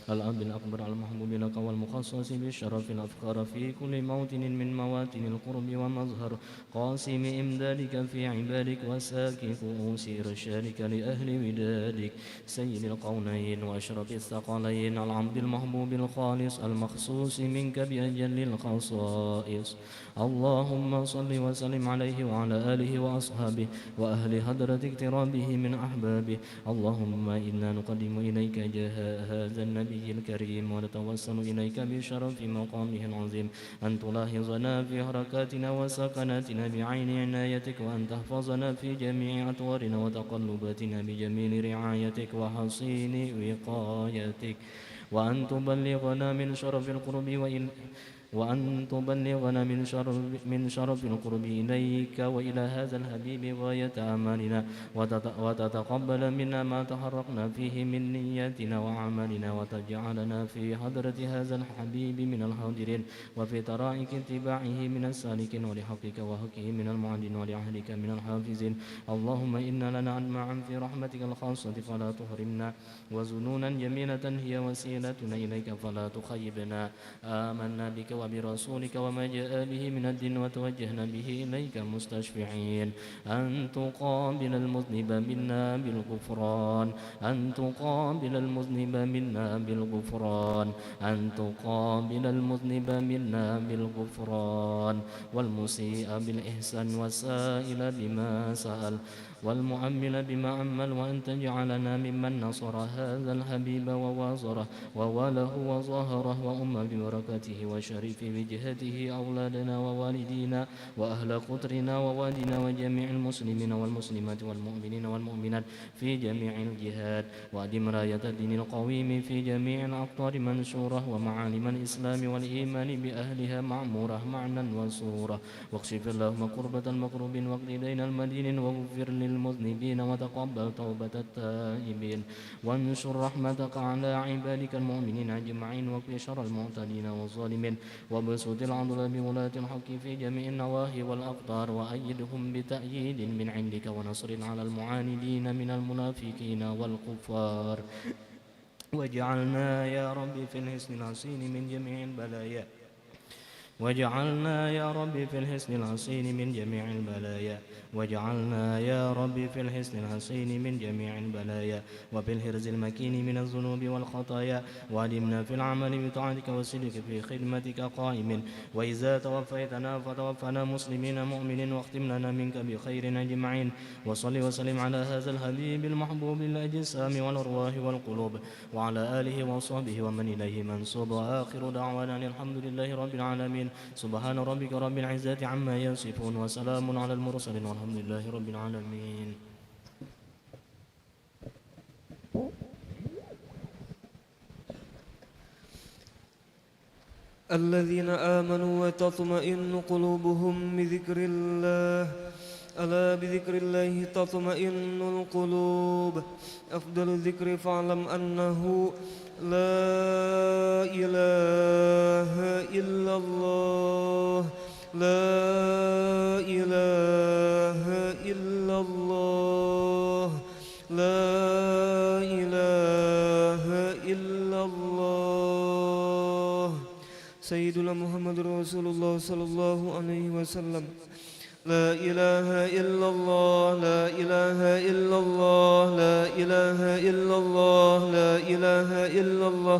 الأب الأكبر المحبوب لك والمخصص بالشرف الأفخر في كل موطن من مواطن القرب ومظهر قاسم إمدادك في عبادك وساكي كؤوس إرشادك لأهل ودادك سيد القونين وأشرف الثقلين العبد المحبوب الخالص المخصوص منك بأجل الخصائص. اللهم صل وسلم عليه وعلى آله وأصحابه وأهل حضرة اقترابه من أحبابه. اللهم إنا نقدم إليك جاه هذا النبي الكريم ونتوسل إليك بشرف مقامه العظيم أن تلاحظنا في حركاتنا وسكناتنا بعين عنايتك، وأن تحفظنا في جميع أطوارنا وتقلباتنا بجميل رعايتك وحصين وقايتك، وأن تبلغنا من شرف القرب من شرف القرب إليك وإلى هذا الحبيب غاية آمالنا، وتتقبل منا ما تحرقنا فيه من نياتنا وعملنا، وتجعلنا في حضرة هذا الحبيب من الحاضرين، وفي طرائق اتباعه من السالكين، ولحقك وحقه من المعدين، ولعهدك من الحافظين. اللهم إنا لنا معا في رحمتك الخاصة فلا تحرمنا، وزنونا جميلة هي وسيلتنا إليك فلا تخيبنا. آمنا بك وبرسولك وما جاء به من الدين، وتوجهنا به إليك مستشفعين أن تقابل المذنب منا بالغفران، أن تقابل المذنب منا بالغفران، أن تقابل المذنب منا بالغفران، والمسيء بالإحسان والسائل بما سأل والمؤمل بما أمل، وأن تجعلنا ممن نصر هذا الحبيب ووازره ووله وظهره وأم ببركته وشرف بجهته أولادنا ووالدينا وأهل قطرنا ووادنا وجميع المسلمين والمسلمات والمؤمنين والمؤمنات في جميع الجهات، وأدم راية الدين القويم في جميع الأقطار منشورة، ومعالم الإسلام والإيمان بأهلها معمورة معنى وصورة، واكشف اللهم كربة المكروب واقض دين المدين، واغفر للمذنبين وتقبل توبة التائبين، وانشر رحمتك على عبادك المؤمنين أجمعين، واكف شر المعتدين والظالمين، وابسط العدل بولاة الحق في جميع النواحي والأقطار، وأيدهم بتأييد من عندك ونصر على المعاندين من المنافقين والكفار. واجعلنا يا رب في الحصن الحصين من جميع البلايا، واجعلنا يا رب في الحصن الحصين من جميع البلايا، واجعلنا يا رب في الحصن الحصين من جميع البلايا، وفي الحرز المكين من الذنوب والخطايا، وعلمنا في العمل بطاعتك والصدق في خدمتك قائم، وإذا توفيتنا فتوفنا مسلمين مؤمنين، واختم لنا منك بخير أجمعين. وصل وسلم على هذا الحبيب المحبوب للأجسام والأرواح والقلوب، وعلى آله وصحبه ومن إليه منسوب، وآخر دعوانا الحمد لله رب العالمين. سبحان ربك رب العزة عما يصفون، وسلام على المرسلين، والحمد لله رب العالمين. الذين آمنوا وتطمئن قلوبهم بذكر الله، ألا بذكر الله تطمئن القلوب. أفضل الذكر فاعلم أنه لا إله إلا الله، لا إله إلا الله، لا إله إلا الله. سيدنا محمد رسول الله صلى الله عليه وسلم. لا إله إلا الله، لا إله إلا الله، لا إله إلا الله، لا إله إلا الله،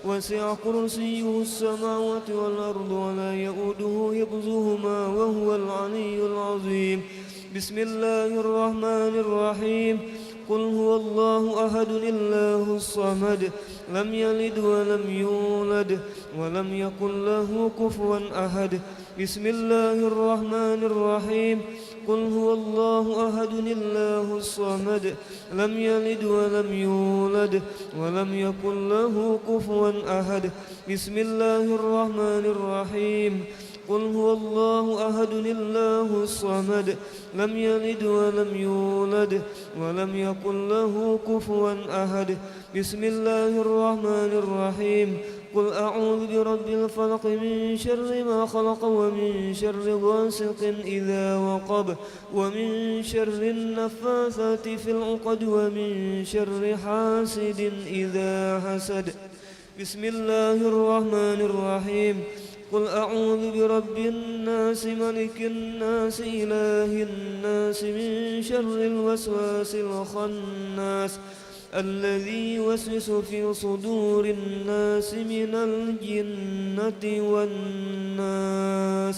وسع كرسيه السماوات والأرض ولا يؤوده حفظهما وهو العلي العظيم. بسم الله الرحمن الرحيم. قل هو الله أحد الله الصمد لم يلد ولم يولد ولم يكن له كفوا أحد. بسم الله الرحمن الرحيم. قل هو الله أحد الله الصمد لم يلد ولم يولد ولم يكن له كفوا أحد. بسم الله الرحمن الرحيم. قل هو الله أحد الله الصمد لم يلد ولم يولد ولم يكن له كفوا أحد. بسم الله الرحمن الرحيم. قل أعوذ برب الفلق من شر ما خلق ومن شر غاسق إذا وقب ومن شر النفاثات في العقد ومن شر حاسد إذا حسد. بسم الله الرحمن الرحيم. قل أعوذ برب الناس ملك الناس إله الناس من شر الوسواس الخناس الذي يوسوس في صدور الناس من الجنة والناس.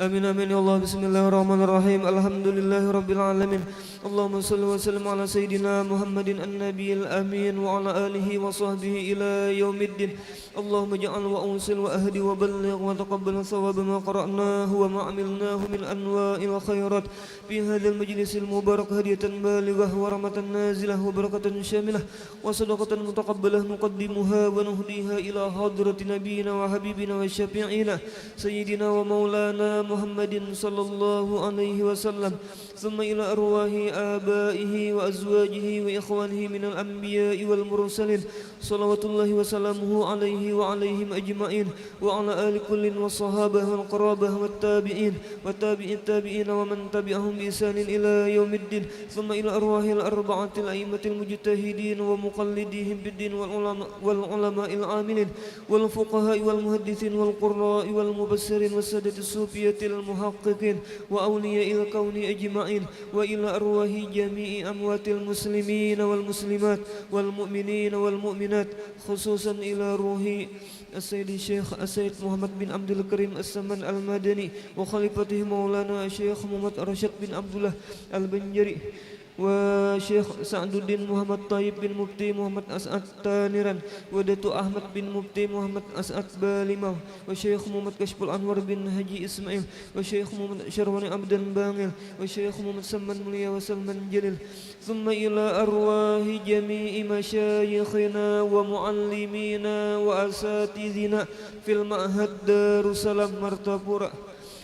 آمين آمين يا الله. بسم الله الرحمن الرحيم. الحمد لله رب العالمين. اللهم صل وسلم على سيدنا محمد النبي الأمين وعلى آله وصحبه إلى يوم الدين. اللهم اجعل وأوصل وأهدي وبلغ وتقبل ثواب ما قرأناه وما عملناه من أنواع الخيرات في هذا المجلس المبارك هدية بالغة ورحمة نازلة وبركة شاملة وصدقة متقبلة نقدمها ونهديها إلى حضرة نبينا وحبيبنا وشفيعنا سيدنا ومولانا محمد صلى الله عليه وسلم ثم إلى أرواح آبائه وأزواجه وإخوانه من الأنبياء والمرسلين صلوات الله وسلامه عليه وعليهم أجمعين وعلى آل كل والصحابة والقرابة والتابعين وتابع التابعين ومن تبعهم بإحسان إلى يوم الدين ثم إلى أرواح الأربعة الأئمة المجتهدين ومقلديهم بالدين والعلماء العاملين والفقهاء والمحدثين والقراء والمبصرين والسادة الصوفية المحققين وأولياء الكون أجمعين وإلى أرواح جميع أموات المسلمين والمسلمات والمؤمنين والمؤمنات خصوصا إلى روح السيد الشيخ السيد محمد بن عبد الكريم السمن المدني وخليفته مولانا الشيخ محمد رشد بن عبد الله البنجري وشيخ سعد الدين محمد طيب بن مفتي محمد أسعد تانيران ودتو أحمد بن مفتي محمد أسعد بالماو وشيخ محمد كشف الأنور بن هجي إسماعيل وشيخ محمد شرواني عبدن بانغل وشيخ محمد سمن مليا وسلمان جليل ثم إلى أرواح جميع مشايخنا ومعلمينا وأساتذنا في المعهد دار السلام مرتبورة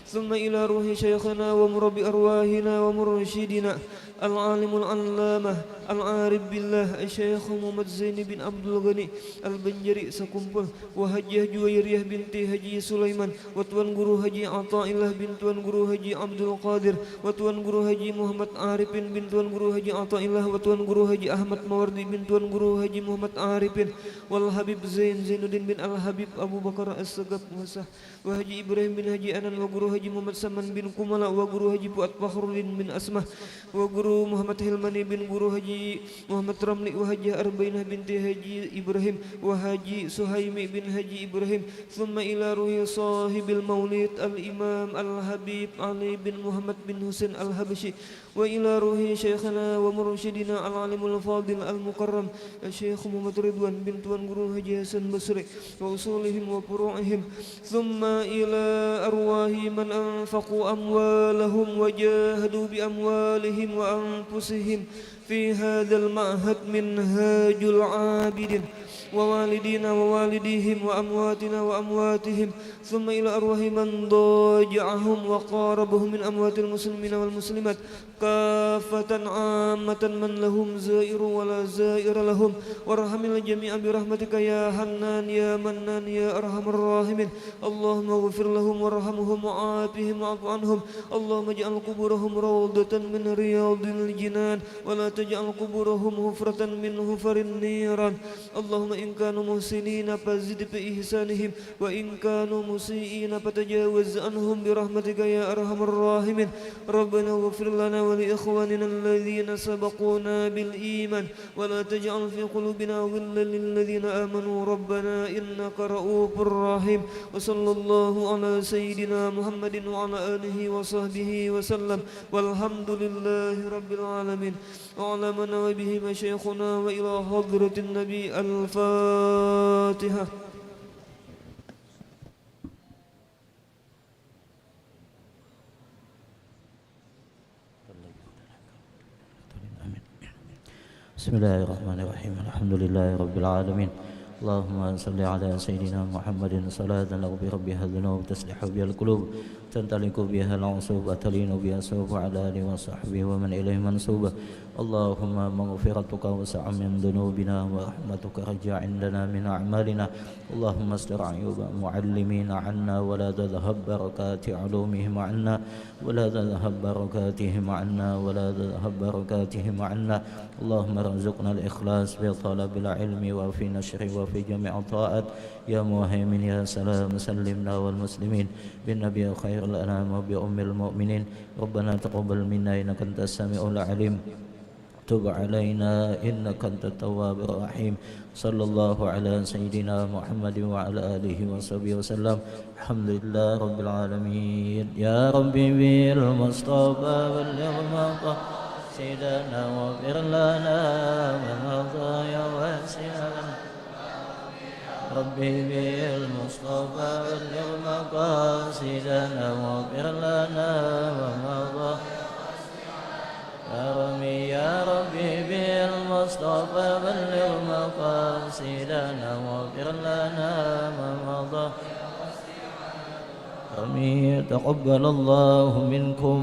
ثم إلى روح شيخنا ومربي أرواحنا ومرشدنا العالم العلامة العارف بالله الشيخ محمد زين بن عبد الغني البنجري سكمبل وهجيه جويرية بنت هجي سليمان وتوان guru haji Athaillah bin tuan guru haji Abdul Qadir وتوان guru haji Muhammad Arifin bin tuan guru haji Athaillah وتوان guru haji Ahmad Mawardi bin tuan guru haji Muhammad Arifin wal Habib Zainuddin bin Al Habib Abu Bakar As-Sagaf Musah wa haji Ibrahim bin Haji Anan wa guru haji Muhammad Saman bin Kumala wa guru haji Fuad Fakhruddin bin Asmah wa guru Muhammad Hilmani bin guru haji Muhammad Ramli wa haji Arbainah binti haji Ibrahim wa haji Suhaimi bin haji Ibrahim thumma ila ruhi sahibil maulid al-imam al-habib Ali bin Muhammad bin Husain al-Habashi wa ila ruhi syekhana wa mursyidina al-alimul fadil al-mukarram Syekh Muhammad Ridwan bin tuan guru haji Hasan Basri wa usulihim wa furu'ihim thumma ila arwahi man anfaqu amwalahum wa jahadu bi amwalihim wa anfusihim في هذا المعهد منهاج العابدين ووالدينا ووالديهم وأمواتنا وأمواتهم ثم إلى أرواح من ضاجعهم وقاربهم من أموات المسلمين والمسلمات كافة عامة من لهم زائر ولا زائر لهم وارحم الجميع برحمتك يا حنان يا منان يا أرحم الراحمين اللهم اغفر لهم وارحمهم وعافهم واعف عنهم اللهم اجعل قبورهم روضة من رياض الجنان ولا تجعل قبورهم حفرة من حفر النيران اللهم إن كانوا محسنين فزد بإحسانهم وإن كانوا مسيئين فتجاوز عنهم برحمتك يا أرحم الراحمين ربنا اغفر لنا ولإخواننا الذين سبقونا بالإيمان ولا تجعل في قلوبنا غلا للذين آمنوا ربنا إنك رؤوف رحيم وصلى الله على سيدنا محمد وعلى آله وصحبه وسلم والحمد لله رب العالمين وعلى من به مشايخنا وإلى حضرة النبي الفاتحة. بسم الله الرحمن الرحيم الحمد لله رب العالمين اللهم صل على سيدنا محمد صلاة تغفر بها الذنوب تصلح بها القلوب تنطلق بها العصوب تلين بها الصوف على آله وصحبه ومن إليه منسوب اللهم مغفرتك وسع من ذنوبنا ورحمتك رجع عندنا من أعمالنا اللهم استر عيوب معلمين عنا ولا تذهب بركات علومهم عنا ولا تذهب بركاتهم عنا ولا تذهب بركاتهم عنا اللهم ارزقنا الإخلاص في طلب العلم وفي نشر وفي جميع الطاعات يا مهيمن يا سلام سلمنا والمسلمين بالنبي خير الأنام وبأم المؤمنين ربنا تقبل منا إنك أنت السميع العليم تب علينا إنك أنت التواب الرحيم صلى الله على سيدنا محمد وعلى آله وصحبه وسلم الحمد لله رب العالمين يا ربي بالمصطفى بلغ مقاصدنا واغفر لنا من خطايا واسع ربي بالمصطفى بلغ مقاصدنا واغفر لنا ومضى يا ربي بالمصطفى بلغ مقاصدنا واغفر لنا ما مضى تقبل الله منكم